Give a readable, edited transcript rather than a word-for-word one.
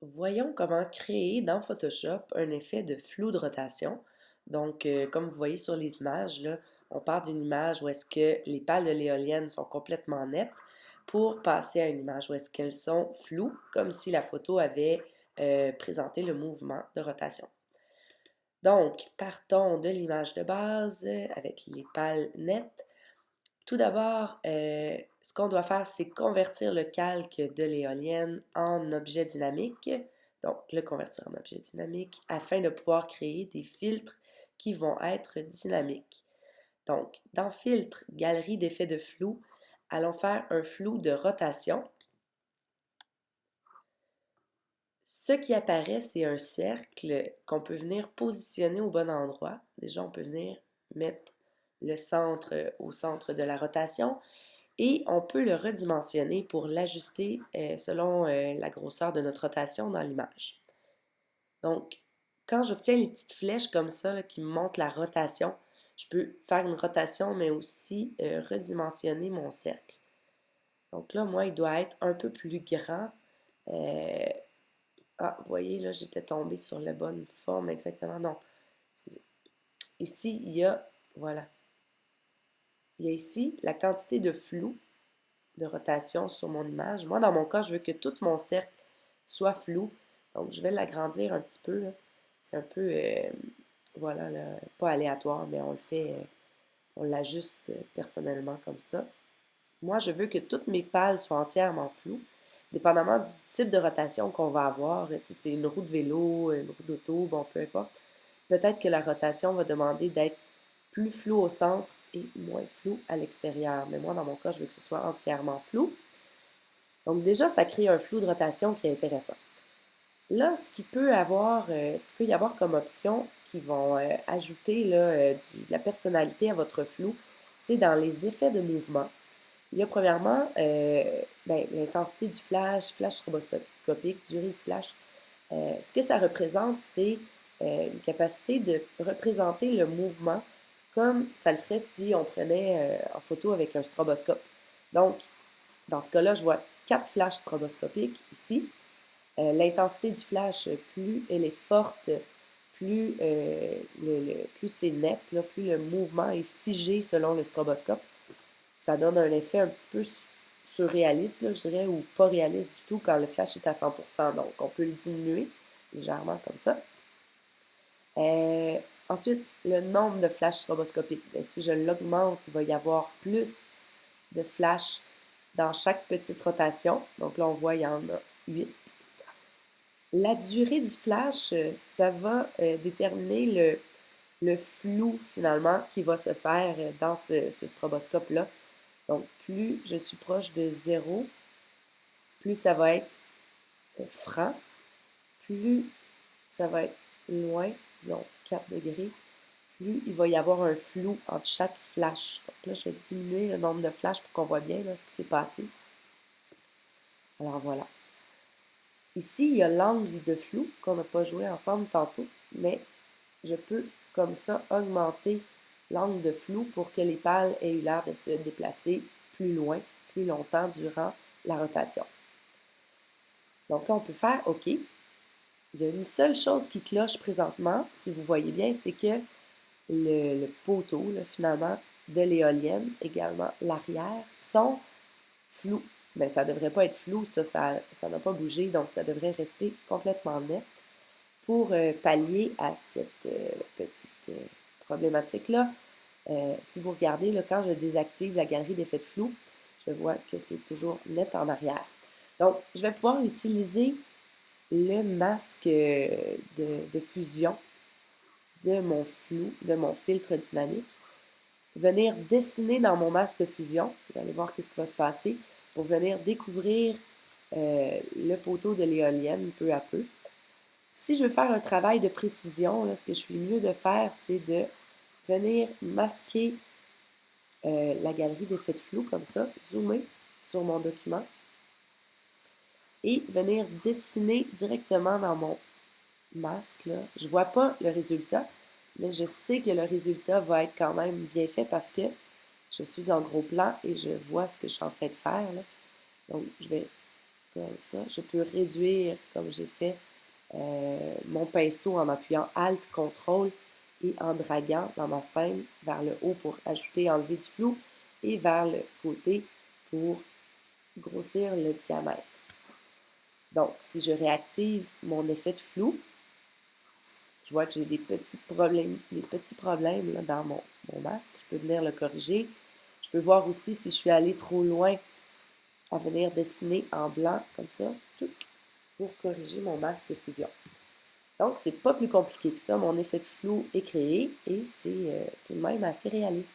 Voyons comment créer dans Photoshop un effet de flou de rotation. Donc, comme vous voyez sur les images, là, on part d'une image où est-ce que les pales de l'éolienne sont complètement nettes pour passer à une image où est-ce qu'elles sont floues, comme si la photo avait présenté le mouvement de rotation. Donc, partons de l'image de base avec les pales nettes. Tout d'abord, ce qu'on doit faire, c'est convertir le calque de l'éolienne en objet dynamique. Donc, le convertir en objet dynamique afin de pouvoir créer des filtres qui vont être dynamiques. Donc, dans Filtre, Galerie d'effets de flou, allons faire un flou de rotation. Ce qui apparaît, c'est un cercle qu'on peut venir positionner au bon endroit. Déjà, on peut venir mettre le centre au centre de la rotation et on peut le redimensionner pour l'ajuster selon la grosseur de notre rotation dans l'image. Donc, quand j'obtiens les petites flèches comme ça là, qui me montrent la rotation, je peux faire une rotation, mais aussi redimensionner mon cercle. Donc là, moi, il doit être un peu plus grand. Euh, vous voyez, là, j'étais tombée sur la bonne forme exactement. Non, excusez. Ici, voilà, il y a ici la quantité de flou de rotation sur mon image. Moi, dans mon cas, je veux que tout mon cercle soit flou. Donc, je vais l'agrandir un petit peu, là. C'est un peu, voilà, là, pas aléatoire, mais on le fait, on l'ajuste personnellement comme ça. Moi, je veux que toutes mes pales soient entièrement floues, dépendamment du type de rotation qu'on va avoir. Si c'est une roue de vélo, une roue d'auto, bon, peu importe. Peut-être que la rotation va demander d'être plus flou au centre et moins flou à l'extérieur. Mais moi, dans mon cas, je veux que ce soit entièrement flou. Donc déjà, ça crée un flou de rotation qui est intéressant. Là, ce qu'il peut y avoir comme option qui vont ajouter là, de la personnalité à votre flou, c'est dans les effets de mouvement. Il y a premièrement l'intensité du flash, flash stroboscopique, durée du flash. Ce que ça représente, c'est une capacité de représenter le mouvement comme ça le ferait si on prenait en photo avec un stroboscope. Donc, dans ce cas-là, je vois 4 flashs stroboscopiques ici. L'intensité du flash, plus elle est forte, plus c'est net, là, plus le mouvement est figé selon le stroboscope. Ça donne un effet un petit peu surréaliste, là, je dirais, ou pas réaliste du tout quand le flash est à 100%. Donc, on peut le diminuer légèrement comme ça. Euh, Ensuite, le nombre de flashs stroboscopiques. Bien, si je l'augmente, il va y avoir plus de flashs dans chaque petite rotation. Donc là, on voit, il y en a 8. La durée du flash, ça va déterminer le flou finalement qui va se faire dans ce stroboscope-là. Donc, plus je suis proche de 0, plus ça va être franc, plus ça va être loin, disons 4 degrés, plus il va y avoir un flou entre chaque flash. Donc là, je vais diminuer le nombre de flashs pour qu'on voit bien là, ce qui s'est passé. Alors voilà. Ici, il y a l'angle de flou qu'on n'a pas joué ensemble tantôt, mais je peux comme ça augmenter l'angle de flou pour que les pales aient eu l'air de se déplacer plus loin, plus longtemps durant la rotation. Donc là, on peut faire OK. Il y a une seule chose qui cloche présentement, si vous voyez bien, c'est que le poteau, là, finalement, de l'éolienne, également l'arrière, sont flous. Mais ça ne devrait pas être flou, ça n'a pas bougé, donc ça devrait rester complètement net pour pallier à cette petite problématique-là. Si vous regardez, là, quand je désactive la galerie d'effets de flou, je vois que c'est toujours net en arrière. Donc, je vais pouvoir utiliser le masque de fusion de mon flou, de mon filtre dynamique, venir dessiner dans mon masque de fusion, vous allez voir qu'est-ce qui va se passer, pour venir découvrir le poteau de l'éolienne peu à peu. Si je veux faire un travail de précision, là, ce que je suis mieux de faire, c'est de venir masquer la galerie d'effets de flou comme ça, zoomer sur mon document et venir dessiner directement dans mon masque. Là. Je ne vois pas le résultat, mais je sais que le résultat va être quand même bien fait parce que je suis en gros plan et je vois ce que je suis en train de faire. Là. Donc, je vais comme ça. Je peux réduire, comme j'ai fait, mon pinceau en appuyant Alt, CTRL et en draguant dans ma scène vers le haut pour ajouter, enlever du flou et vers le côté pour grossir le diamètre. Donc, si je réactive mon effet de flou, je vois que j'ai des petits problèmes là, dans mon masque. Je peux venir le corriger. Je peux voir aussi si je suis allée trop loin à venir dessiner en blanc, comme ça, pour corriger mon masque de fusion. Donc, c'est pas plus compliqué que ça. Mon effet de flou est créé et c'est tout de même assez réaliste.